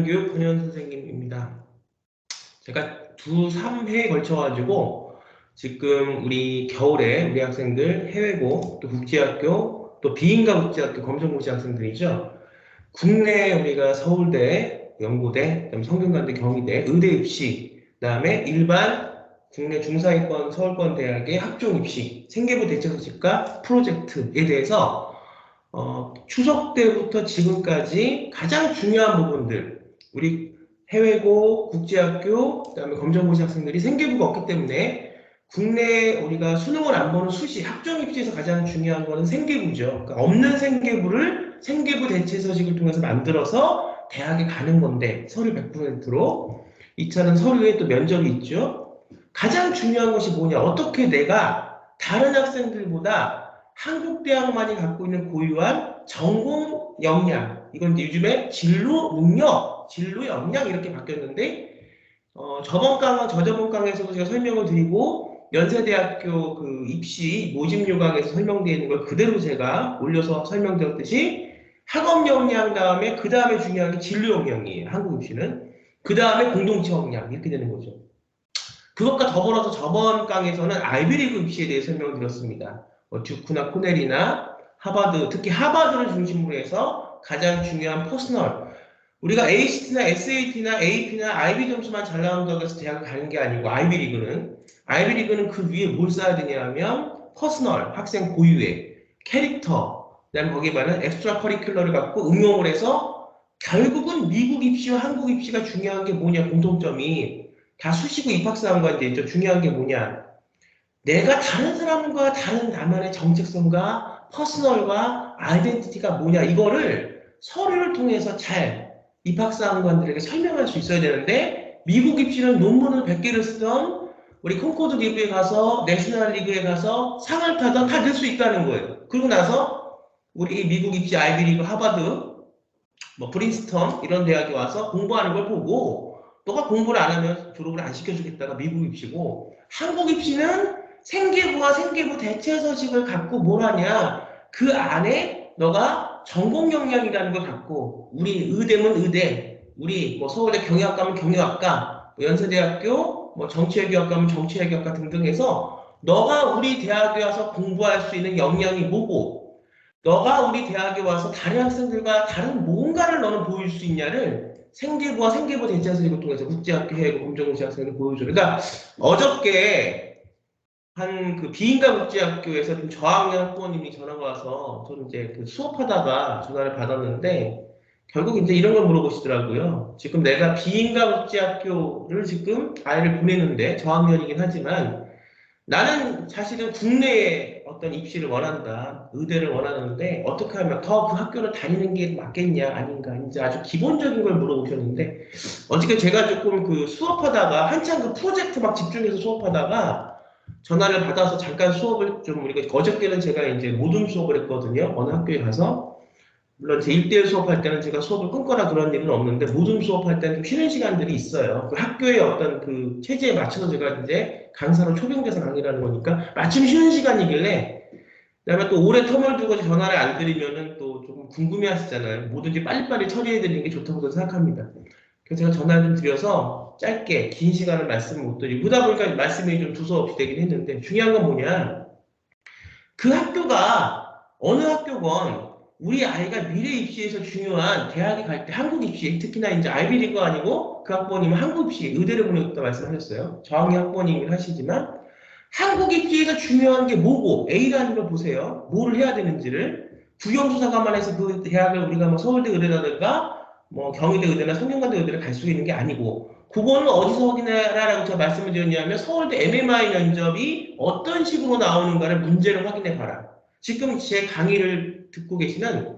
경영교육 권현 선생님입니다. 제가 3회에 걸쳐가지고 지금 우리 겨울에 우리 학생들 해외고 또 국제학교 또 비인가 국제학교 검정고시 학생들이죠. 국내 우리가 서울대, 연고대, 그다음에 성균관대, 경희대, 의대 입시, 그다음에 일반 국내 중사위권 서울권 대학의 학종 입시, 생계부 대체 소식과 프로젝트에 대해서 추석 때부터 지금까지 가장 중요한 부분들, 우리 해외고, 국제학교, 그다음에 검정고시 학생들이 생계부가 없기 때문에 국내에 우리가 수능을 안 보는 수시, 학종 입시에서 가장 중요한 거는 생계부죠. 그러니까 없는 생계부를 생계부 대체 서식을 통해서 만들어서 대학에 가는 건데 서류 100%로 2차는 서류에 또 면접이 있죠. 가장 중요한 것이 뭐냐? 어떻게 내가 다른 학생들보다 한국 대학만이 갖고 있는 고유한 전공 역량, 이건 이제 요즘에 진로 능력, 진로 역량 이렇게 바뀌었는데 저번 강과 저저번 강에서도 제가 설명을 드리고 연세대학교 그 입시 모집 요강에서 설명되어 있는 걸 그대로 제가 올려서 설명드렸듯이 학업 역량 다음에 그 다음에 중요한 게 진로 역량이에요. 한국 입시는. 그 다음에 공동체 역량 이렇게 되는 거죠. 그것과 더불어서 저번 강에서는 아이비리그 입시에 대해 설명드렸습니다. 듀크나 코넬이나 하버드, 특히 하버드를 중심으로 해서 가장 중요한 퍼스널. 우리가 ACT나 SAT나 AP나 IB 점수만 잘 나온다고 해서 대학을 가는 게 아니고 아이비리그는 그 위에 뭘 써야 되냐 하면 퍼스널, 학생 고유의 캐릭터, 그다음에 거기에 많은 엑스트라 커리큘러를 갖고 응용을 해서 결국은 미국 입시와 한국 입시가 중요한 게 뭐냐 공통점이 다 수시고 입학사항과 있죠. 중요한 게 뭐냐 내가 다른 사람과 다른 나만의 정체성과 퍼스널과 아이덴티티가 뭐냐 이거를 서류를 통해서 잘 입학사항관들에게 설명할 수 있어야 되는데 미국 입시는 논문을 100개를 쓰던 우리 콘코드 리그에 가서 내셔널 리그에 가서 상을 타던 다 낼 수 있다는 거예요. 그리고 나서 우리 미국 입시 아이비리그 하버드 뭐 프린스턴 이런 대학에 와서 공부하는 걸 보고 너가 공부를 안 하면 졸업을 안 시켜주겠다가 미국 입시고 한국 입시는 생계부와 생계부 대체 서식을 갖고 뭘 하냐 그 안에 너가 전공 역량이라는 걸 갖고 우리 의대면 의대 우리 뭐 서울대 경영학과면 경영학과 뭐 연세대학교 뭐 정치외교학과면 정치외교학과 등등 해서 너가 우리 대학에 와서 공부할 수 있는 역량이 뭐고 너가 우리 대학에 와서 다른 학생들과 다른 뭔가를 너는 보일 수 있냐를 생계부와 생계부 대체 서식을 통해서 국제학교 해외고 검정고시 학생들 보여줘. 그러니까 어저께 한 그 비인가 국제학교에서 좀 저학년 학부모님이 전화가 와서 저는 이제 그 수업하다가 전화를 받았는데 결국 이제 이런 걸 물어보시더라고요. 지금 내가 비인가 국제학교를 지금 아이를 보내는데 저학년이긴 하지만 나는 사실은 국내에 어떤 입시를 원한다. 의대를 원하는데 어떻게 하면 더 그 학교를 다니는 게 맞겠냐 아닌가 이제 아주 기본적인 걸 물어보셨는데 어저께 제가 조금 그 수업하다가 한창 그 프로젝트 막 집중해서 수업하다가 전화를 받아서 잠깐 수업을 좀 우리가 어저께는 제가 이제 모둠 수업을 했거든요. 어느 학교에 가서 물론 제 1대1 수업할 때는 제가 수업을 끊거나 그런 일은 없는데 모둠 수업할 때는 좀 쉬는 시간들이 있어요. 그 학교의 어떤 그 체제에 맞춰서 제가 이제 강사로 초빙돼서 강의를 하는 거니까 마침 쉬는 시간이길래 그다음에 또 오래 텀을 두고 전화를 안 드리면은 또 조금 궁금해 하시잖아요. 뭐든지 빨리빨리 처리해 드리는 게 좋다고 생각합니다. 그래서 제가 전화를 좀 드려서 짧게 긴 시간을 말씀을 못 드리고 그러다 보니까 말씀이 좀 두서없이 되긴 했는데 중요한 건 뭐냐 그 학교가 어느 학교건 우리 아이가 미래 입시에서 중요한 대학에 갈 때 한국 입시 특히나 이제 아이비리그가 아니고 그 학부모님은 한국 입시 의대를 보내겠다 말씀하셨어요. 저학년 학부모님이긴 하시지만 한국 입시에서 중요한 게 뭐고 A라는 걸 보세요. 뭐를 해야 되는지를 국영수사관만 해서 그 대학을 우리가 뭐 서울대 의대라든가 뭐 경희대 의대나 성균관대 의대를 갈 수 있는 게 아니고 그거는 어디서 확인해라라고 제가 말씀을 드렸냐면 서울대 MMI 면접이 어떤 식으로 나오는가를 문제를 확인해 봐라. 지금 제 강의를 듣고 계시는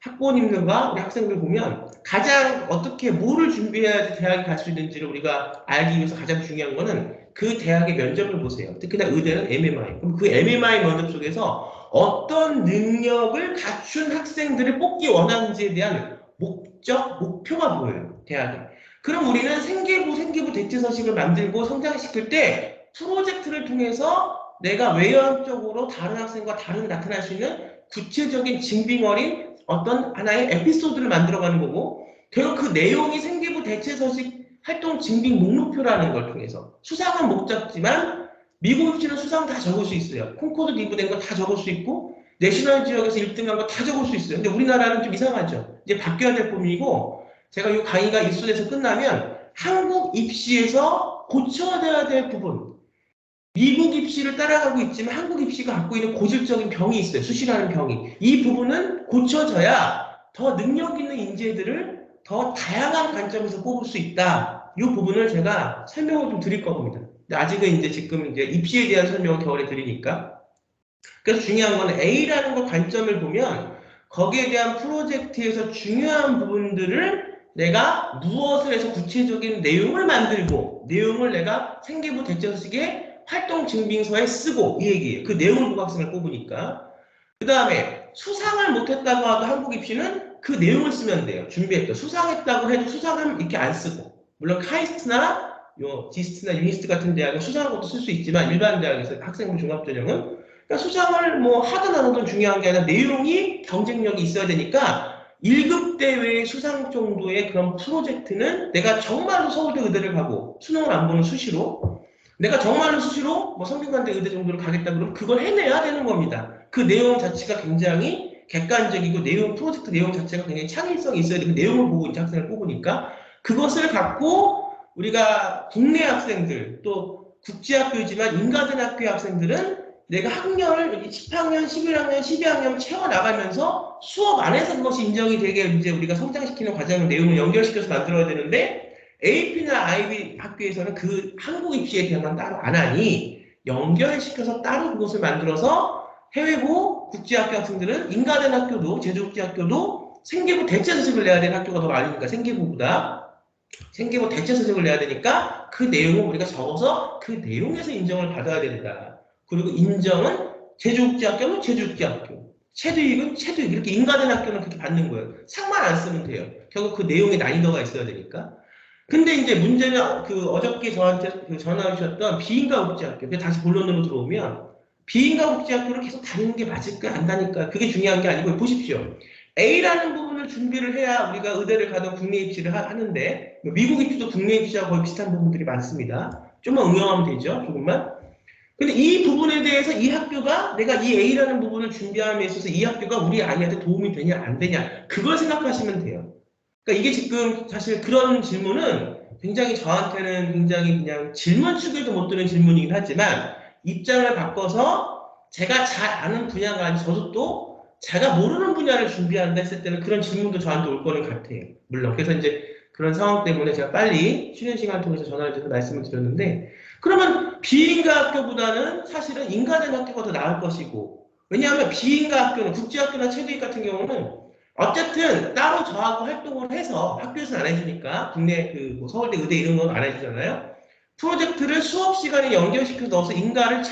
학부모님들과 우리 학생들 보면 가장 어떻게 뭐를 준비해야지 대학에 갈 수 있는지를 우리가 알기 위해서 가장 중요한 거는 그 대학의 면접을 보세요. 특히나 의대는 MMI. 그럼 그 MMI 면접 속에서 어떤 능력을 갖춘 학생들을 뽑기 원하는지에 대한 목적, 목표가 보여요. 대학에. 그럼 우리는 생계부 대체 서식을 만들고 성장시킬 때 프로젝트를 통해서 내가 외연적으로 다른 학생과 다른 나타날 수 있는 구체적인 징빙 어린 어떤 하나의 에피소드를 만들어가는 거고 결국 그 내용이 생계부 생계부 대체서식 활동 증빙 목록표라는 걸 통해서 수상한 목적지만 미국 입시는 수상 다 적을 수 있어요. 콩코드 리뷰된 거 다 적을 수 있고 내셔널 지역에서 1등한 거 다 적을 수 있어요. 근데 우리나라는 좀 이상하죠. 이제 바뀌어야 될 부분이고 제가 이 강의가 입수돼서 끝나면 한국 입시에서 고쳐야 될 부분 미국 입시를 따라가고 있지만 한국 입시가 갖고 있는 고질적인 병이 있어요. 수시라는 병이. 이 부분은 고쳐져야 더 능력 있는 인재들을 더 다양한 관점에서 뽑을 수 있다. 이 부분을 제가 설명을 좀 드릴 겁니다. 근데 아직은 이제 지금 이제 입시에 대한 설명을 겨울에 드리니까. 그래서 중요한 건 A라는 거 관점을 보면 거기에 대한 프로젝트에서 중요한 부분들을 내가 무엇을 해서 구체적인 내용을 만들고 내용을 내가 생계부 대체서식에 활동 증빙서에 쓰고 이 얘기예요. 그 내용을 보고 학생을 뽑으니까. 그 다음에 수상을 못했다고 하고 한국 입시는 그 내용을 쓰면 돼요. 준비했다. 수상했다고 해도 수상은 이렇게 안 쓰고 물론 카이스트나 지스트나 유니스트 같은 대학은 수상한 것도 쓸 수 있지만 일반 대학에서 학생부 종합전형은 그러니까 수상을 뭐 하든 안 하든 중요한 게 아니라 내용이 경쟁력이 있어야 되니까 1급 대회의 수상 정도의 그런 프로젝트는 내가 정말로 서울대 의대를 가고 수능을 안 보는 수시로 내가 정말로 수시로 뭐 성균관대 의대 정도를 가겠다 그러면 그걸 해내야 되는 겁니다. 그 내용 자체가 굉장히 객관적이고 내용 프로젝트 내용 자체가 굉장히 창의성이 있어야 돼. 그 내용을 보고 이제 학생을 뽑으니까 그것을 갖고 우리가 국내 학생들 또 국제학교이지만 인가대학교의 학생들은 내가 학년을 10학년, 11학년, 12학년 채워나가면서 수업 안에서 그것이 인정이 되게 이제 우리가 성장시키는 과정 내용을 연결시켜서 만들어야 되는데 AP나 IB 학교에서는 그 한국 입시에 대한 건 따로 안 하니 연결시켜서 따로 그것을 만들어서 해외고 국제학교 학생들은 인가대학교도 제주국제학교도 생계부 대체서식을 내야 되는 학교가 더 많으니까 생계부보다 생계부 대체서식을 내야 되니까 그 내용을 우리가 적어서 그 내용에서 인정을 받아야 된다. 그리고 인정은 제주국제학교는 제주국제학교 체두익은 체두익 이렇게 인가된 학교는 그렇게 받는 거예요. 상만 안 쓰면 돼요. 결국 그 내용에 난이도가 있어야 되니까. 근데 이제 문제는 그 어저께 저한테 전화 주셨던 비인가 국제학교 다시 본론으로 들어오면 비인가 국제학교를 계속 다니는 게 맞을까 안 다닐까 그게 중요한 게 아니고 보십시오. A라는 부분을 준비를 해야 우리가 의대를 가든 국내 입시를 하는데 미국 입시도 국내 입시와 거의 비슷한 부분들이 많습니다. 좀만 응용하면 되죠. 조금만. 근데 이 부분에 대해서 이 학교가 내가 이 A라는 부분을 준비함에 있어서 이 학교가 우리 아이한테 도움이 되냐 안 되냐 그걸 생각하시면 돼요. 그러니까 이게 지금 사실 그런 질문은 굉장히 저한테는 굉장히 그냥 질문 축에도 못 드는 질문이긴 하지만 입장을 바꿔서 제가 잘 아는 분야가 아닌 저도 또 제가 모르는 분야를 준비한다 했을 때는 그런 질문도 저한테 올 거는 같아요. 물론. 그래서 이제 그런 상황 때문에 제가 빨리 쉬는 시간을 통해서 전화를 드려서 말씀을 드렸는데 그러면 비인가 학교보다는 사실은 인가된 학교가 더 나을 것이고 왜냐하면 비인가 학교는 국제학교나 체대익 같은 경우는 어쨌든 따로 저하고 활동을 해서 학교에서는 안 해주니까 국내 뭐 서울대 의대 이런 건 안 해주잖아요. 프로젝트를 수업 시간에 연결시켜서 넣어서 인가를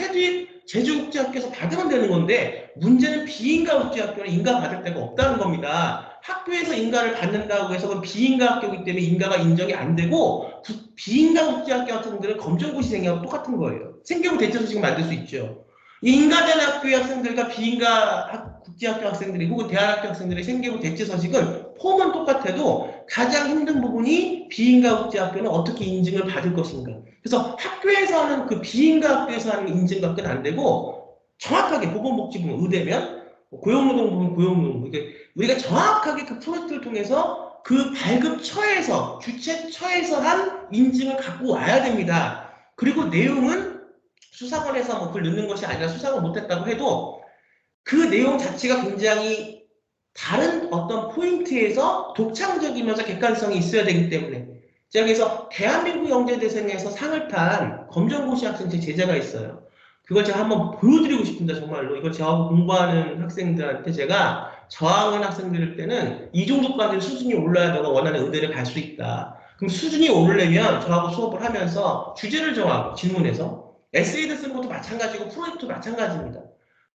제주국제학교에서 받으면 되는 건데 문제는 비인가 국제학교는 인가 받을 데가 없다는 겁니다. 학교에서 인가를 받는다고 해서 그건 비인가 학교이기 때문에 인가가 인정이 안 되고 비인가 국제학교 같은 분들은 검정고시생하고 똑같은 거예요. 생계부 대체소식을 만들 수 있죠. 인가된 학교의 학생들과 비인가 국제학교 학생들이 혹은 대안학교 학생들의 생계부 대체서식은 폼은 똑같아도 가장 힘든 부분이 비인가 국제학교는 어떻게 인증을 받을 것인가. 그래서 학교에서 하는 그 비인가 학교에서 하는 인증밖에 안 되고 정확하게 보건복지부 의대면 고용노동부는 고용노동부 이게 우리가 정확하게 그 프로젝트를 통해서 그 발급처에서 주최처에서 한 인증을 갖고 와야 됩니다. 그리고 내용은 수사관에서 뭐 글 넣는 것이 아니라 수상을 못했다고 해도 그 내용 자체가 굉장히 다른 어떤 포인트에서 독창적이면서 객관성이 있어야 되기 때문에 제가 그래서 대한민국 영재대생에서 상을 탄 검정고시 학생 제 제자가 있어요. 그걸 제가 한번 보여드리고 싶습니다. 정말로. 이걸 저하고 공부하는 학생들한테 제가 저학년 학생들 때는 이 정도까지 수준이 올라야 너가 원하는 의대를 갈 수 있다. 그럼 수준이 오르려면 저하고 수업을 하면서 주제를 정하고 질문해서 에세이를 쓰는 것도 마찬가지고 프로젝트도 마찬가지입니다.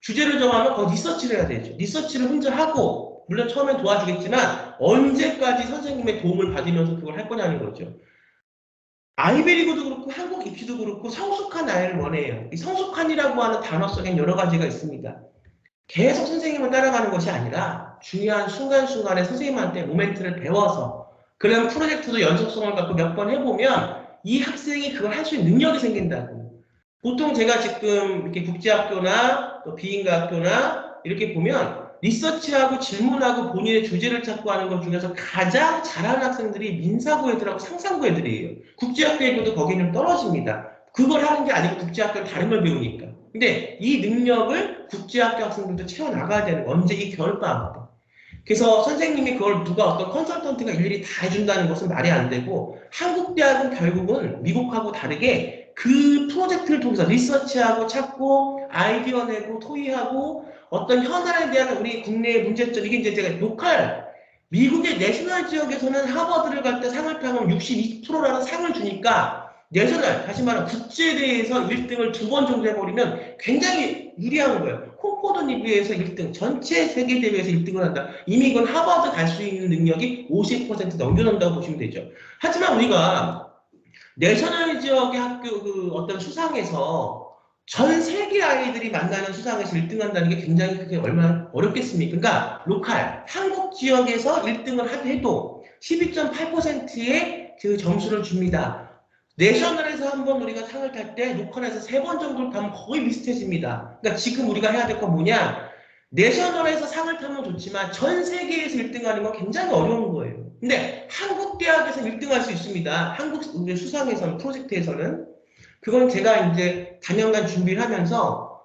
주제를 정하면 거기 리서치를 해야 되죠. 리서치를 혼자 하고 물론 처음엔 도와주겠지만 언제까지 선생님의 도움을 받으면서 그걸 할 거냐는 거죠. 아이베리고도 그렇고 한국 입시도 그렇고 성숙한 아이를 원해요. 이 성숙한이라고 하는 단어 속엔 여러 가지가 있습니다. 계속 선생님을 따라가는 것이 아니라 중요한 순간순간에 선생님한테 모멘트를 배워서 그런 프로젝트도 연속성을 갖고 몇 번 해보면 이 학생이 그걸 할 수 있는 능력이 생긴다고. 보통 제가 지금 이렇게 국제학교나 또 비인가학교나 이렇게 보면 리서치하고 질문하고 본인의 주제를 찾고 하는 것 중에서 가장 잘하는 학생들이 민사고 애들하고 상상고 애들이에요. 국제학교 애들도 거기는 떨어집니다. 그걸 하는 게 아니고 국제학교는 다른 걸 배우니까. 근데 이 능력을 국제학교 학생들도 채워나가야 되는 거. 언제 이 겨울방학 때. 그래서 선생님이 그걸 누가 어떤 컨설턴트가 일일이 다 해준다는 것은 말이 안 되고 한국 대학은 결국은 미국하고 다르게 그 프로젝트를 통해서 리서치하고 찾고 아이디어 내고 토의하고 어떤 현안에 대한 우리 국내의 문제점 이게 이제 제가 로컬 미국의 내셔널 지역에서는 하버드를 갈 때 상을 타면 62%라는 상을 주니까 내셔널 다시 말하면 국제대회에서 1등을 2번 정도 해버리면 굉장히 유리한 거예요. 콩코드 리뷰에서 1등, 전체 세계대회에서 1등을 한다. 이미 이건 하버드 갈 수 있는 능력이 50% 넘겨놓는다고 보시면 되죠. 하지만 우리가 내셔널 지역의 학교 그 어떤 수상에서 전 세계 아이들이 만나는 수상에서 1등 한다는 게 굉장히 그게 얼마나 어렵겠습니까? 그러니까 로컬, 한국 지역에서 1등을 해도 12.8%의 그 점수를 줍니다. 내셔널에서 한번 우리가 상을 탈 때 로컬에서 3번 정도를 타면 거의 비슷해집니다. 그러니까 지금 우리가 해야 될 건 뭐냐? 내셔널에서 상을 타면 좋지만 전 세계에서 1등 하는 건 굉장히 어려운 거예요. 근데 한국 대학에서 1등 할 수 있습니다. 한국 수상에서는, 프로젝트에서는. 그건 제가 이제 단연간 준비를 하면서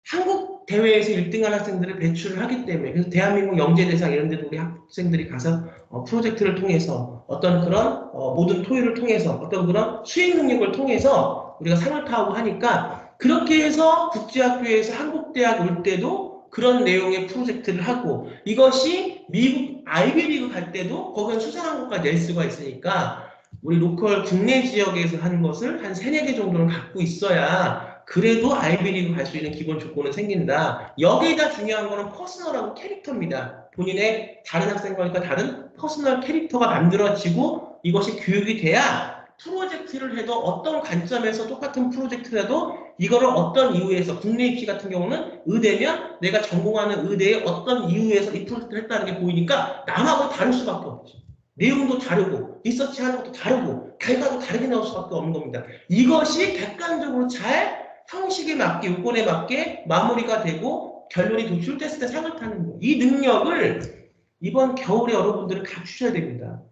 한국 대회에서 1등한 학생들을 배출을 하기 때문에 그래서 대한민국 영재대상 이런 데도 우리 학생들이 가서 프로젝트를 통해서 어떤 그런 모든 토의를 통해서 어떤 그런 수행 능력을 통해서 우리가 상을 타고 하니까 그렇게 해서 국제학교에서 한국대학 올 때도 그런 내용의 프로젝트를 하고 이것이 미국 아이비리그 갈 때도 거기는 수상한 것까지 낼 수가 있으니까 우리 로컬 국내 지역에서 하는 것을 한 3, 4개 정도는 갖고 있어야 그래도 아이비리그 갈 수 있는 기본 조건은 생긴다. 여기에다 중요한 거는 퍼스널하고 캐릭터입니다. 본인의 다른 학생과 다른 퍼스널 캐릭터가 만들어지고 이것이 교육이 돼야 프로젝트를 해도 어떤 관점에서 똑같은 프로젝트를 해도 이거를 어떤 이유에서 국내 입시 같은 경우는 의대면 내가 전공하는 의대의 어떤 이유에서 이 프로젝트를 했다는 게 보이니까 남하고 다를 수밖에 없죠. 내용도 다르고 리서치하는 것도 다르고 결과도 다르게 나올 수밖에 없는 겁니다. 이것이 객관적으로 잘 형식에 맞게 요건에 맞게 마무리가 되고 결론이 도출됐을 때 상을 타는 거예요. 이 능력을 이번 겨울에 여러분들은 갖추셔야 됩니다.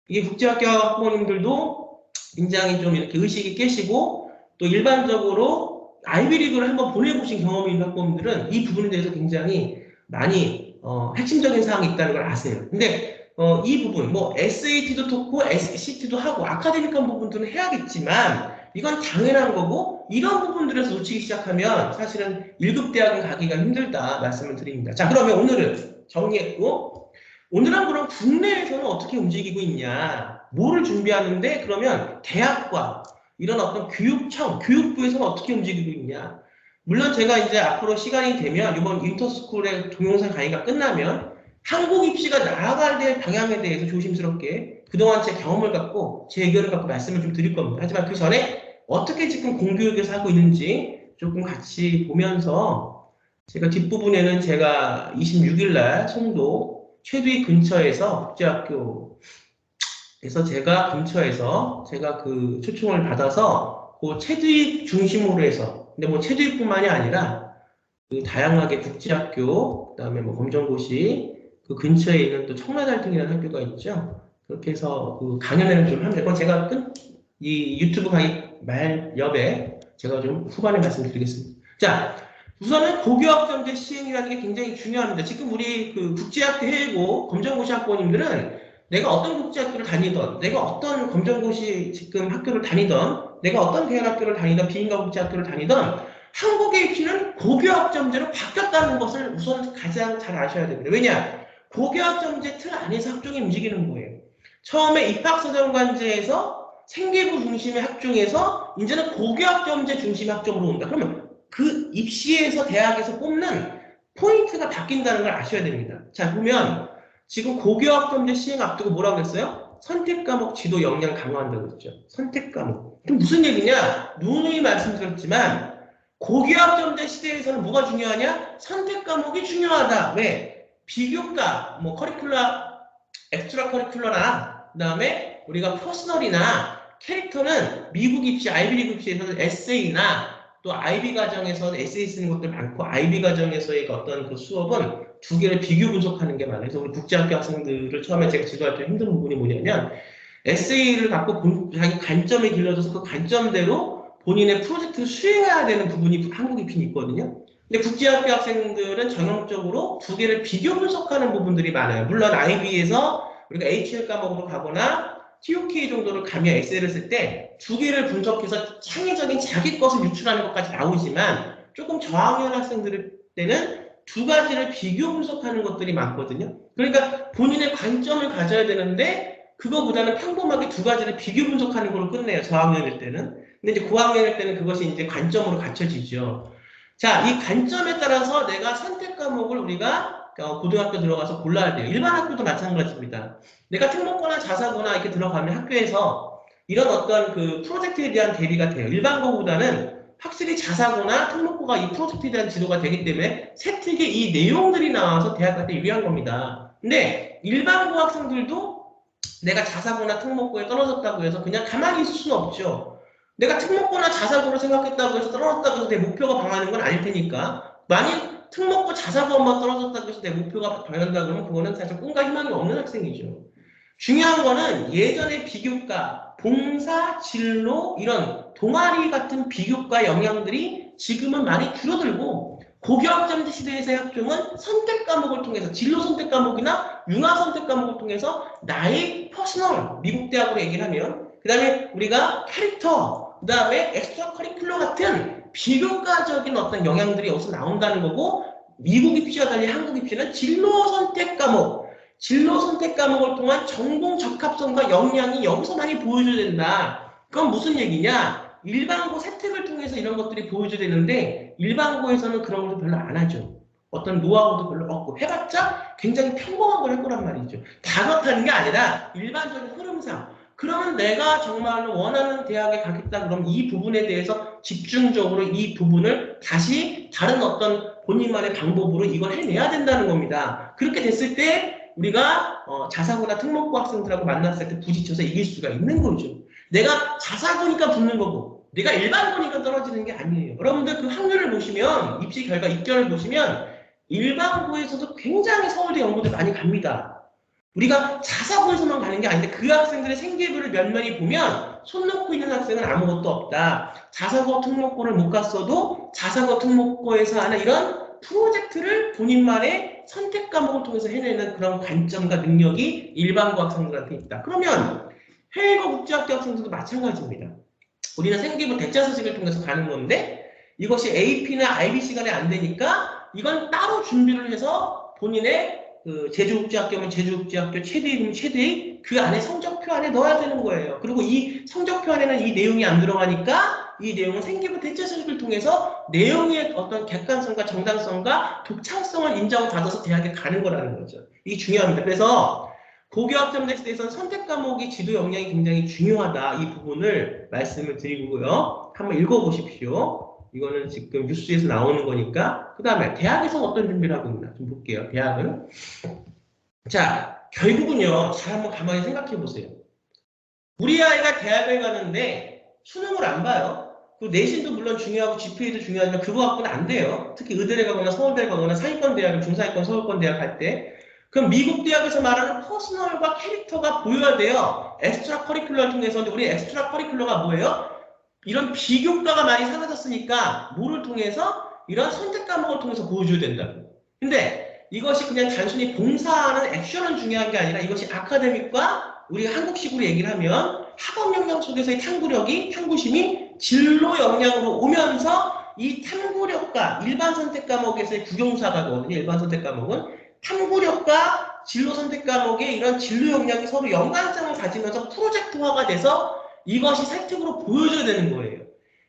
이게 국제학교 학부모님들도 굉장히 좀 이렇게 의식이 깨시고 또 일반적으로 아이비리그를 한번 보내보신 경험이 있는 학부모님들은 이 부분에 대해서 굉장히 많이 핵심적인 사항이 있다는 걸 아세요. 근데 이 부분 뭐 SAT도 좋고 SCT도 하고 아카데믹한 부분들은 해야겠지만 이건 당연한 거고 이런 부분들에서 놓치기 시작하면 사실은 1급 대학은 가기가 힘들다 말씀을 드립니다. 자, 그러면 오늘은 정리했고 오늘은 그럼 국내에서는 어떻게 움직이고 있냐 뭐를 준비하는데 그러면 대학과 이런 어떤 교육청, 교육부에서는 어떻게 움직이고 있냐 물론 제가 이제 앞으로 시간이 되면 이번 인터스쿨의 동영상 강의가 끝나면 한국 입시가 나아가야 될 방향에 대해서 조심스럽게 그동안 제 경험을 갖고 제 의견을 갖고 말씀을 좀 드릴 겁니다. 하지만 그 전에 어떻게 지금 공교육에서 하고 있는지 조금 같이 보면서 제가 뒷부분에는 제가 26일 날 송도 최두익 근처에서 국제학교에서 제가 근처에서 제가 그 초청을 받아서 그 최두익 중심으로 해서 근데 뭐 최두익뿐만이 아니라 그 다양하게 국제학교 그다음에 뭐 검정고시 그 근처에 있는 또 청라달등이라는 학교가 있죠. 그렇게 해서 그 강연회를 좀 합니다. 그건 제가 이 유튜브 강의 말엽에 제가 좀 후반에 말씀드리겠습니다. 자, 우선은 고교학점제 시행이라는 게 굉장히 중요합니다. 지금 우리 그 국제학교 해외고 검정고시 학부모님들은 내가 어떤 국제학교를 다니던, 내가 어떤 검정고시 지금 학교를 다니던, 내가 어떤 대학학교를 다니던, 비인가 국제학교를 다니던 한국의 입시는 고교학점제로 바뀌었다는 것을 우선 가장 잘 아셔야 됩니다. 왜냐? 고교학점제 틀 안에서 학종이 움직이는 거예요. 처음에 입학사정관제에서 생계부 중심의 학종에서 이제는 고교학점제 중심의 학종으로 온다. 그러면 그 입시에서 대학에서 뽑는 포인트가 바뀐다는 걸 아셔야 됩니다. 자, 보면 지금 고교학점제 시행 앞두고 뭐라고 했어요? 선택과목 지도 역량 강화한다고 했죠. 선택과목. 그럼 무슨 얘기냐? 누누이 말씀드렸지만 고교학점제 시대에서는 뭐가 중요하냐? 선택과목이 중요하다. 왜? 비교과, 뭐 커리큘러, 엑스트라 커리큘러나 그 다음에 우리가 퍼스널이나 캐릭터는 미국 입시, 아이비리그 입시에서는 에세이나 또 IB 과정에서 에세이 쓰는 것들 많고 IB 과정에서의 어떤 그 수업은 두 개를 비교 분석하는 게 많아요. 그래서 우리 국제학교 학생들을 처음에 제가 지도할 때 힘든 부분이 뭐냐면 에세이를 갖고 자기 관점에 길러져서 그 관점대로 본인의 프로젝트를 수행해야 되는 부분이 한국 입시는 있거든요. 근데 국제학교 학생들은 전형적으로 두 개를 비교 분석하는 부분들이 많아요. 물론 IB에서 우리가 HL 과목으로 가거나 TOK 정도를 가면 엑셀을 쓸 때 두 개를 분석해서 창의적인 자기 것을 유출하는 것까지 나오지만 조금 저학년 학생들 때는 두 가지를 비교 분석하는 것들이 많거든요. 그러니까 본인의 관점을 가져야 되는데 그거보다는 평범하게 두 가지를 비교 분석하는 걸로 끝내요. 저학년일 때는. 근데 이제 고학년일 때는 그것이 이제 관점으로 갖춰지죠. 자, 이 관점에 따라서 내가 선택 과목을 우리가 고등학교 들어가서 골라야 돼요. 일반 학교도 마찬가지입니다. 내가 특목고나 자사고나 이렇게 들어가면 학교에서 이런 어떤 그 프로젝트에 대한 대비가 돼요. 일반고보다는 확실히 자사고나 특목고가 이 프로젝트에 대한 지도가 되기 때문에 세특의 이 내용들이 나와서 대학 갈 때 유리한 겁니다. 근데 일반고 학생들도 내가 자사고나 특목고에 떨어졌다고 해서 그냥 가만히 있을 수는 없죠. 내가 특목고나 자사고를 생각했다고 해서 떨어졌다고 해서 내 목표가 방하는 건 아닐 테니까 만약 특목고 자사고만 떨어졌다고 해서 내 목표가 방한다 그러면 그거는 사실 꿈과 희망이 없는 학생이죠. 중요한 거는 예전의 비교과, 봉사, 진로 이런 동아리 같은 비교과 영향들이 지금은 많이 줄어들고 고교학점제 시대에서의 학종은 선택 과목을 통해서 진로 선택 과목이나 융합 선택 과목을 통해서 나의 퍼스널, 미국 대학으로 얘기를 하면 그 다음에 우리가 캐릭터, 그 다음에 엑스트라 커리큘러 같은 비교과적인 어떤 영향들이 여기서 나온다는 거고 미국 입시와 달리 한국 입시는 진로 선택 과목, 진로 선택 과목을 통한 전공 적합성과 역량이 여기서 많이 보여줘야 된다. 그건 무슨 얘기냐? 일반고 세특을 통해서 이런 것들이 보여줘야 되는데 일반고에서는 그런 것도 별로 안 하죠. 어떤 노하우도 별로 없고 해봤자 굉장히 평범한 걸 할 거란 말이죠. 다 그렇다는 게 아니라 일반적인 흐름상 그러면 내가 정말로 원하는 대학에 가겠다 그러면 이 부분에 대해서 집중적으로 이 부분을 다시 다른 어떤 본인만의 방법으로 이걸 해내야 된다는 겁니다. 그렇게 됐을 때 우리가 자사고나 특목고 학생들하고 만났을 때 부딪혀서 이길 수가 있는 거죠. 내가 자사고니까 붙는 거고 내가 일반고니까 떨어지는 게 아니에요. 여러분들 그 확률을 보시면 입시 결과 입결을 보시면 일반고에서도 굉장히 서울대 연구들 많이 갑니다. 우리가 자사고에서만 가는 게 아닌데 그 학생들의 생계부를 면면히 보면 손 놓고 있는 학생은 아무것도 없다. 자사고 특목고를 못 갔어도 자사고 특목고에서 하는 이런 프로젝트를 본인만의 선택 과목을 통해서 해내는 그런 관점과 능력이 일반고 학생들한테 있다. 그러면 해외고 국제학교 학생들도 마찬가지입니다. 우리는 생기부 대자서식을 통해서 가는 건데 이것이 AP나 IB 시간에 안 되니까 이건 따로 준비를 해서 본인의 그 제주국제학교면 제주국제학교 최대이면 최대이 그 안에 성적표 안에 넣어야 되는 거예요. 그리고 이 성적표 안에는 이 내용이 안 들어가니까 이 내용은 생기부 대체서식을 통해서 내용의 어떤 객관성과 정당성과 독창성을 인정받아서 대학에 가는 거라는 거죠. 이게 중요합니다. 그래서 고교학점제 시대에서는 선택 과목이 지도 역량이 굉장히 중요하다. 이 부분을 말씀을 드리고요. 한번 읽어보십시오. 이거는 지금 뉴스에서 나오는 거니까. 그 다음에 대학에서 어떤 준비를 하고 있나 좀 볼게요. 대학은. 자, 결국은요. 잘 한번 가만히 생각해 보세요. 우리 아이가 대학을 가는데 수능을 안 봐요. 그 내신도 물론 중요하고 GPA도 중요하지만 그거 갖고는 안 돼요. 특히 의대를 가거나 서울대를 가거나 상위권 대학을 중상위권 서울권 대학 갈 때. 그럼 미국 대학에서 말하는 퍼스널과 캐릭터가 보여야 돼요. 엑스트라 커리큘러를 통해서. 근데 우리 엑스트라 커리큘러가 뭐예요? 이런 비교과가 많이 사라졌으니까 뭐를 통해서? 이런 선택 과목을 통해서 보여줘야 된다고. 근데 이것이 그냥 단순히 봉사하는 액션은 중요한 게 아니라 이것이 아카데믹과 우리가 한국식으로 얘기를 하면 학업 역량 속에서의 탐구력이, 탐구심이 진로 역량으로 오면서 이 탐구력과 일반 선택 과목에서의 국영수가 거거든요. 일반 선택 과목은 탐구력과 진로 선택 과목의 이런 진로 역량이 서로 연관성을 가지면서 프로젝트화가 돼서 이것이 세특으로 보여줘야 되는 거예요.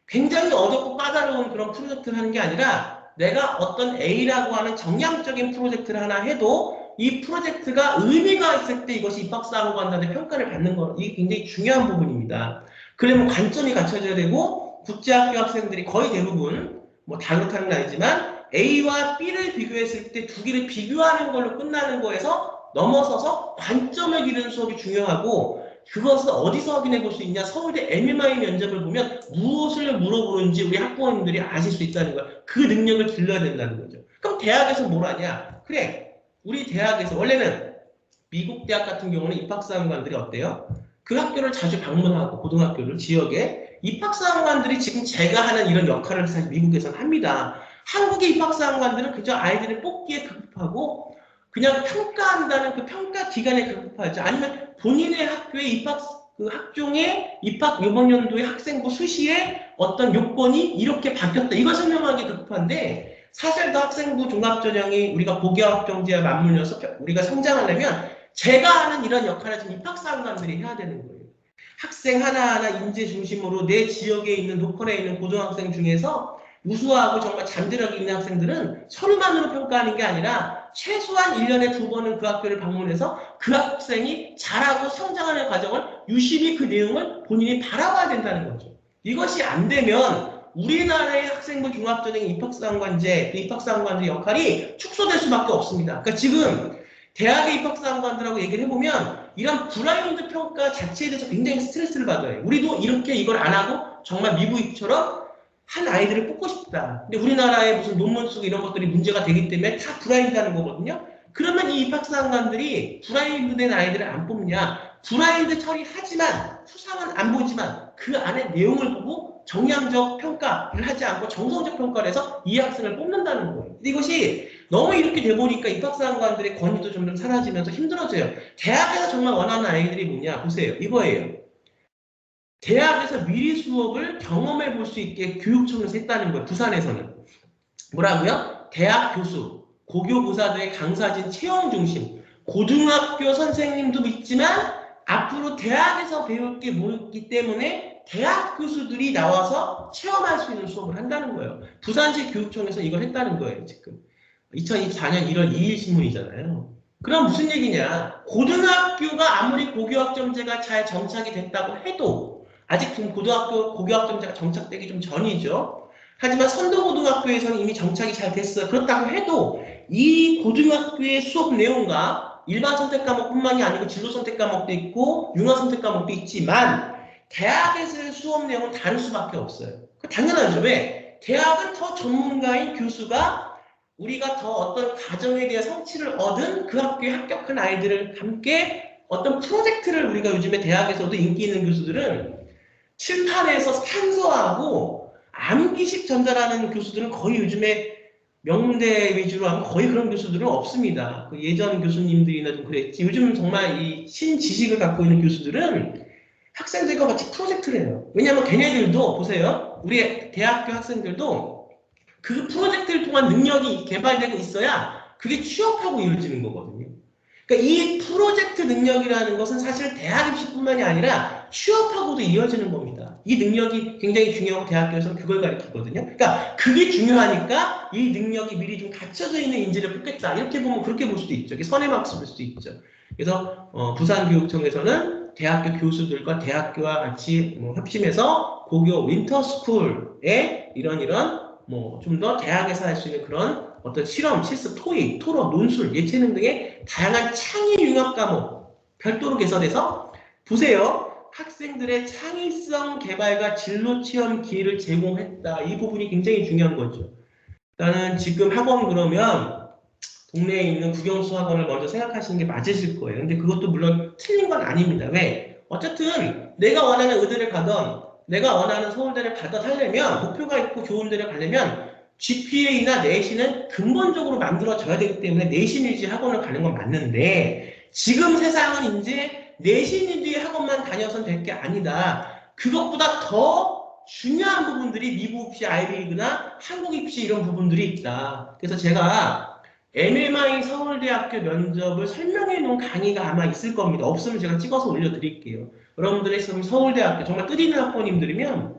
굉장히 어렵고 까다로운 그런 프로젝트를 하는 게 아니라 내가 어떤 A라고 하는 정량적인 프로젝트를 하나 해도 이 프로젝트가 의미가 있을 때 이것이 입학사항관단의 평가를 받는 거 이게 굉장히 중요한 부분입니다. 그러면 관점이 갖춰져야 되고 국제학교 학생들이 거의 대부분 뭐 다 그렇다는 건 아니지만 A와 B를 비교했을 때 두 개를 비교하는 걸로 끝나는 거에서 넘어서서 관점을 기르는 수업이 중요하고 그것을 어디서 확인해 볼 수 있냐? 서울대 MMI 면접을 보면 무엇을 물어보는지 우리 학부모님들이 아실 수 있다는 거야. 그 능력을 길러야 된다는 거죠. 그럼 대학에서 뭘 하냐? 그래, 우리 대학에서 원래는 미국 대학 같은 경우는 입학사항관들이 어때요? 그 학교를 자주 방문하고 고등학교를 지역에 입학사항관들이 지금 제가 하는 이런 역할을 사실 미국에서는 합니다. 한국의 입학사항관들은 그저 아이들을 뽑기에 급급하고 그냥 평가한다는 그 평가 기간에 급급하죠. 아니면 본인의 학교의 그 학종의 입학 이번 연도의 학생부 수시에 어떤 요건이 이렇게 바뀌었다. 이걸 설명하기 급급한데 사실 그 학생부 종합전형이 우리가 고교학정제와 맞물려서 우리가 성장하려면 제가 하는 이런 역할을 지금 입학사항관들이 해야 되는 거예요. 학생 하나하나 인재 중심으로 내 지역에 있는 로컬에 있는 고등학생 중에서 우수하고 정말 잠재력 있는 학생들은 서류만으로 평가하는 게 아니라 최소한 1년에 2번은 그 학교를 방문해서 그 학생이 잘하고 성장하는 과정을 유심히 그 내용을 본인이 바라봐야 된다는 거죠. 이것이 안 되면 우리나라의 학생부 종합전형 입학사항관제, 입학사항관제 역할이 축소될 수밖에 없습니다. 그러니까 지금 대학의 입학사항관들하고 얘기를 해보면 이런 블라인드 평가 자체에 대해서 굉장히 스트레스를 받아요. 우리도 이렇게 이걸 안 하고 정말 미국처럼 한 아이들을 뽑고 싶다. 근데 우리나라의 무슨 논문 쓰고 이런 것들이 문제가 되기 때문에 다 블라인드하는 거거든요. 그러면 이 입학사항관들이 블라인드된 아이들을 안 뽑냐? 블라인드 처리하지만 수상은 안 보지만 그 안에 내용을 보고 정량적 평가를 하지 않고 정성적 평가를 해서 이 학생을 뽑는다는 거예요. 근데 이것이 너무 이렇게 돼 보니까 입학사항관들의 권위도 점점 사라지면서 힘들어져요. 대학에서 정말 원하는 아이들이 뭐냐? 보세요. 이거예요. 대학에서 미리 수업을 경험해 볼 수 있게 교육청에서 했다는 거예요. 부산에서는. 뭐라고요? 대학 교수, 고교부사들의 강사진 채용 중심, 고등학교 선생님도 있지만 앞으로 대학에서 배울 게 뭐있기 때문에 대학 교수들이 나와서 체험할 수 있는 수업을 한다는 거예요. 부산시 교육청에서 이걸 했다는 거예요. 지금 2024년 1월 2일 신문이잖아요. 그럼 무슨 얘기냐? 고등학교가 아무리 고교학점제가 잘 정착이 됐다고 해도 아직 고교학점제가 정착되기 좀 전이죠. 하지만 선도고등학교에서는 이미 정착이 잘 됐어요. 그렇다고 해도 이 고등학교의 수업 내용과 일반 선택 과목뿐만이 아니고 진로 선택 과목도 있고 융합 선택 과목도 있지만 대학에서의 수업 내용은 다를 수밖에 없어요. 당연하죠. 왜? 대학은 더 전문가인 교수가 우리가 더 어떤 과정에 대한 성취를 얻은 그 학교에 합격한 아이들을 함께 어떤 프로젝트를 우리가 요즘에 대학에서도 인기 있는 교수들은 칠판에서 탄서하고 암기식 전달하는 교수들은 거의 요즘에 명대 위주로 하면 거의 그런 교수들은 없습니다. 그 예전 교수님들이나 좀 그랬지. 요즘은 정말 이 신지식을 갖고 있는 교수들은 학생들과 같이 프로젝트를 해요. 왜냐하면 걔네들도 보세요. 우리 대학교 학생들도 그 프로젝트를 통한 능력이 개발되고 있어야 그게 취업하고 이루어지는 거거든요. 그러니까 이 프로젝트 능력이라는 것은 사실 대학 입시뿐만이 아니라 취업하고도 이어지는 겁니다. 이 능력이 굉장히 중요하고 대학교에서는 그걸 가르치거든요. 그러니까 그게 중요하니까 이 능력이 미리 좀 갖춰져 있는 인재를 뽑겠다. 이렇게 보면 그렇게 볼 수도 있죠. 선행학습일 수도 있죠. 그래서 부산교육청에서는 대학교 교수들과 대학교와 같이 협심해서 고교 윈터스쿨에 이런 좀 더 대학에서 할 수 있는 그런 어떤 실험, 실습, 토익, 토론, 논술, 예체능 등의 다양한 창의 융합 과목 별도로 개설해서 보세요. 학생들의 창의성 개발과 진로 체험 기회를 제공했다. 이 부분이 굉장히 중요한 거죠. 일단은 지금 학원 그러면 동네에 있는 국영수 학원을 먼저 생각하시는 게 맞으실 거예요. 근데 그것도 물론 틀린 건 아닙니다. 왜? 어쨌든 내가 원하는 의대를 가던 내가 원하는 서울대를 가던 하려면 목표가 있고 좋은 데를 가려면 GPA나 내신은 근본적으로 만들어져야 되기 때문에 내신 위주의 학원을 가는 건 맞는데 지금 세상은 이제 내신 위주의 학원만 다녀선 될 게 아니다. 그것보다 더 중요한 부분들이 미국 입시 아이비리그나 한국 입시 이런 부분들이 있다. 그래서 제가 MMI 서울대학교 면접을 설명해 놓은 강의가 아마 있을 겁니다. 없으면 제가 찍어서 올려드릴게요. 여러분들의 서울대학교 정말 뜻있는 학부모님들이면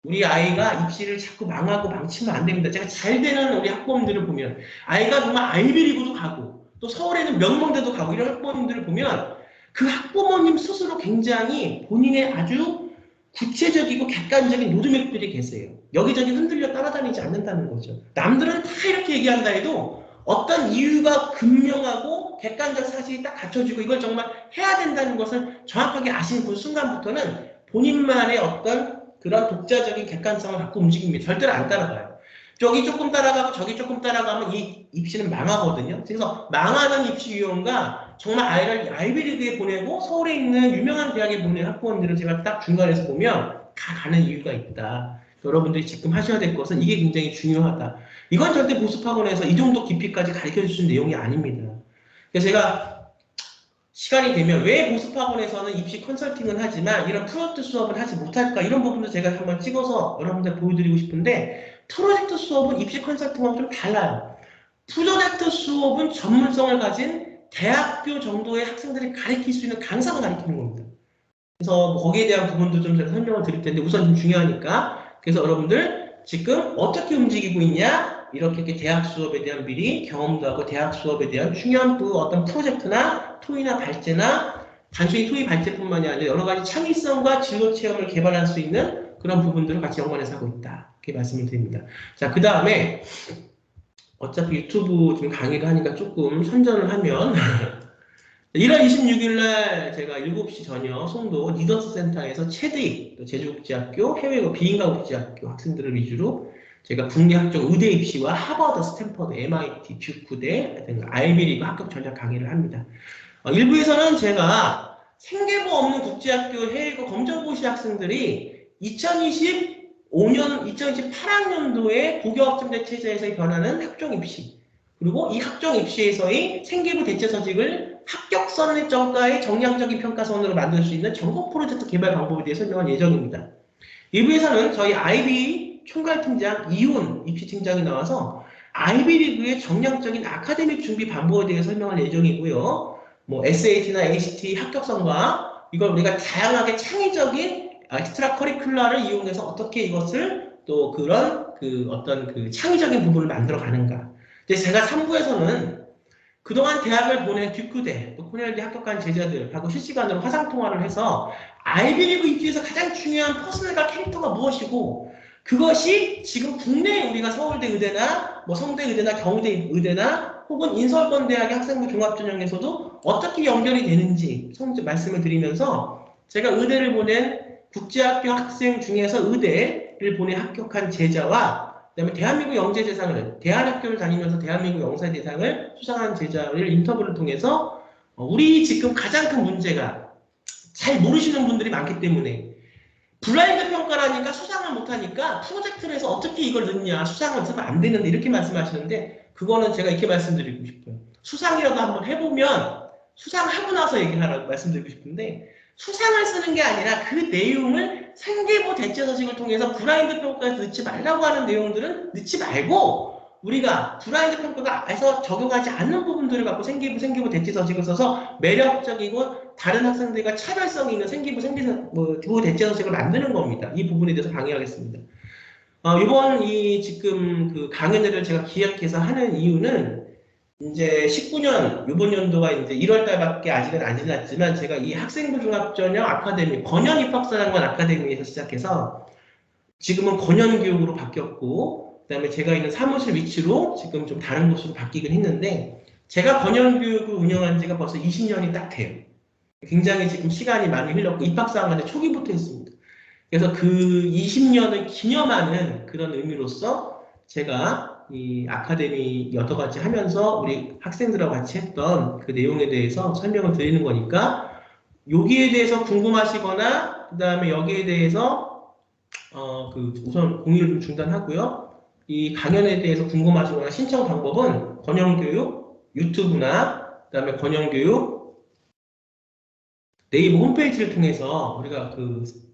우리 아이가 입시를 자꾸 망하고 망치면 안 됩니다. 제가 잘 되는 우리 학부모님들을 보면 아이가 정말 아이비리그도 가고 또 서울에는 명문대도 가고 이런 학부모님들을 보면 그 학부모님 스스로 굉장히 본인의 아주 구체적이고 객관적인 로드맵들이 계세요. 여기저기 흔들려 따라다니지 않는다는 거죠. 남들은 다 이렇게 얘기한다 해도 어떤 이유가 분명하고 객관적 사실이 딱 갖춰지고 이걸 정말 해야 된다는 것을 정확하게 아시는 그 순간부터는 본인만의 어떤 그런 독자적인 객관성을 갖고 움직입니다. 절대로 안 따라가요. 저기 조금 따라가고 저기 조금 따라가면 이 입시는 망하거든요. 그래서 망하는 입시 유형과 정말 아이를 아이비리그에 보내고 서울에 있는 유명한 대학에 보낸 학부모님들을 제가 딱 중간에서 보면 다 가는 이유가 있다. 여러분들이 지금 하셔야 될 것은 이게 굉장히 중요하다. 이건 절대 보습학원에서 이 정도 깊이까지 가르쳐 주는 내용이 아닙니다. 그래서 제가 시간이 되면 왜 보습학원에서는 입시 컨설팅은 하지만 이런 프로젝트 수업을 하지 못할까 이런 부분도 제가 한번 찍어서 여러분들 보여드리고 싶은데 프로젝트 수업은 입시 컨설팅하고 좀 달라요. 프로젝트 수업은 전문성을 가진 대학교 정도의 학생들이 가르칠 수 있는 강사가 가르치는 겁니다. 그래서 거기에 대한 부분도 좀 제가 설명을 드릴 텐데 우선 좀 중요하니까 그래서 여러분들 지금 어떻게 움직이고 있냐 이렇게 대학 수업에 대한 미리 경험도 하고 대학 수업에 대한 중요한 어떤 프로젝트나 토의나 발제나 단순히 토의 발제뿐만이 아니라 여러 가지 창의성과 진로 체험을 개발할 수 있는 그런 부분들을 같이 연관해서 하고 있다. 이렇게 말씀을 드립니다. 자, 그 다음에 어차피 유튜브 좀 강의를 하니까 조금 선전을 하면 1월 26일 날 제가 7시 저녁 송도 리더스 센터에서 체드입, 제주국제학교, 해외 비인가국제학교 학생들을 위주로 제가 국내 학종 의대 입시와 하버드, 스탠퍼드, MIT, 듀크대, 아이비리그 합격 전략 강의를 합니다. 일부에서는 제가 생계부 없는 국제학교 해외고 검정고시 학생들이 2025년, 2028학년도에 고교학점제 체제에서의 변화는 학종 입시 그리고 이 학종 입시에서의 생계부 대체서직을 합격선 정가의 정량적인 평가선으로 만들 수 있는 전공 프로젝트 개발 방법에 대해 설명할 예정입니다. 일부에서는 저희 IB 총괄팀장 이훈 입시팀장이 나와서 아이비리그의 정량적인 아카데믹 준비 방법에 대해 설명할 예정이고요. 뭐 SAT나 ACT 합격선과 이걸 우리가 다양하게 창의적인 엑스트라 커리큘러를 이용해서 어떻게 이것을 또 그런 어떤 창의적인 부분을 만들어 가는가. 제가 3부에서는 그동안 대학을 보낸 듀크대, 또 코넬대 합격한 제자들하고 실시간으로 화상통화를 해서 아이비리그 입시에서 가장 중요한 퍼스널과 캐릭터가 무엇이고 그것이 지금 국내에 우리가 서울대 의대나 뭐 성대 의대나 경희대 의대나 혹은 인서울권대학의 학생부 종합전형에서도 어떻게 연결이 되는지 말씀을 드리면서 제가 의대를 보낸 국제학교 학생 중에서 의대를 보내 합격한 제자와 그다음에 대한민국 영재대상을 대한학교를 다니면서 대한민국 영사대상을 수상한 제자를 인터뷰를 통해서 우리 지금 가장 큰 문제가 잘 모르시는 분들이 많기 때문에 블라인드 평가라니까 수상을 못하니까 프로젝트를 해서 어떻게 이걸 넣냐 수상을 해서는 안 되는데 이렇게 말씀하시는데 그거는 제가 이렇게 말씀드리고 싶어요. 수상이라도 한번 해보면 수상하고 나서 얘기하라고 말씀드리고 싶은데 수상을 쓰는 게 아니라 그 내용을 생계부 대체서식을 통해서 블라인드 평가에서 넣지 말라고 하는 내용들은 넣지 말고 우리가 블라인드 평가에서 적용하지 않는 부분들을 갖고 생계부 대체서식을 써서 매력적이고 다른 학생들과 차별성이 있는 생계부 대체서식을 만드는 겁니다. 이 부분에 대해서 강의하겠습니다. 이번 지금 강연회를 제가 기획해서 하는 이유는 이제 19년, 이번 연도가 이제 1월 달밖에 아직은 안 지났지만 제가 이 학생부 종합전형 아카데미, 권연 입학사령관 아카데미에서 시작해서 지금은 권연 교육으로 바뀌었고, 그 다음에 제가 있는 사무실 위치로 지금 좀 다른 곳으로 바뀌긴 했는데, 제가 권연 교육을 운영한 지가 벌써 20년이 딱 돼요. 굉장히 지금 시간이 많이 흘렀고, 입학사항한테 초기부터 했습니다. 그래서 그 20년을 기념하는 그런 의미로서 제가 이 아카데미 8가지 하면서 우리 학생들하고 같이 했던 그 내용에 대해서 설명을 드리는 거니까 여기에 대해서 궁금하시거나 그 다음에 여기에 대해서 우선 공유를 좀 중단하고요. 이 강연에 대해서 궁금하시거나 신청 방법은 권영교육 유튜브나 그 다음에 권영교육 네이버 홈페이지를 통해서 우리가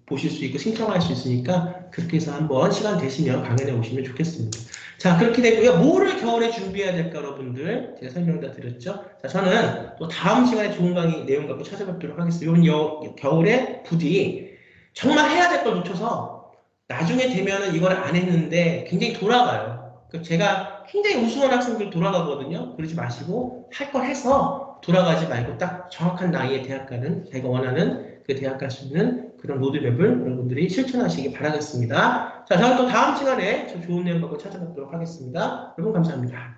보실 수 있고 신청할 수 있으니까 그렇게 해서 한번 시간 되시면 강연에 오시면 좋겠습니다. 자, 그렇게 되고요. 뭐를 겨울에 준비해야 될까, 여러분들? 제가 설명 다 드렸죠? 자, 저는 또 다음 시간에 좋은 강의 내용 갖고 찾아뵙도록 하겠습니다. 이번 겨울에 부디 정말 해야 될 걸 놓쳐서 나중에 되면은 이걸 안 했는데 굉장히 돌아가요. 제가 굉장히 우수한 학생들 돌아가거든요. 그러지 마시고 할 걸 해서 돌아가지 말고 딱 정확한 나이에 대학 가는 자기가 원하는 그 대학 갈 수 있는 그런 로드맵을 여러분들이 실천하시기 바라겠습니다. 자, 저는 또 다음 시간에 저 좋은 내용 갖고 찾아뵙도록 하겠습니다. 여러분 감사합니다.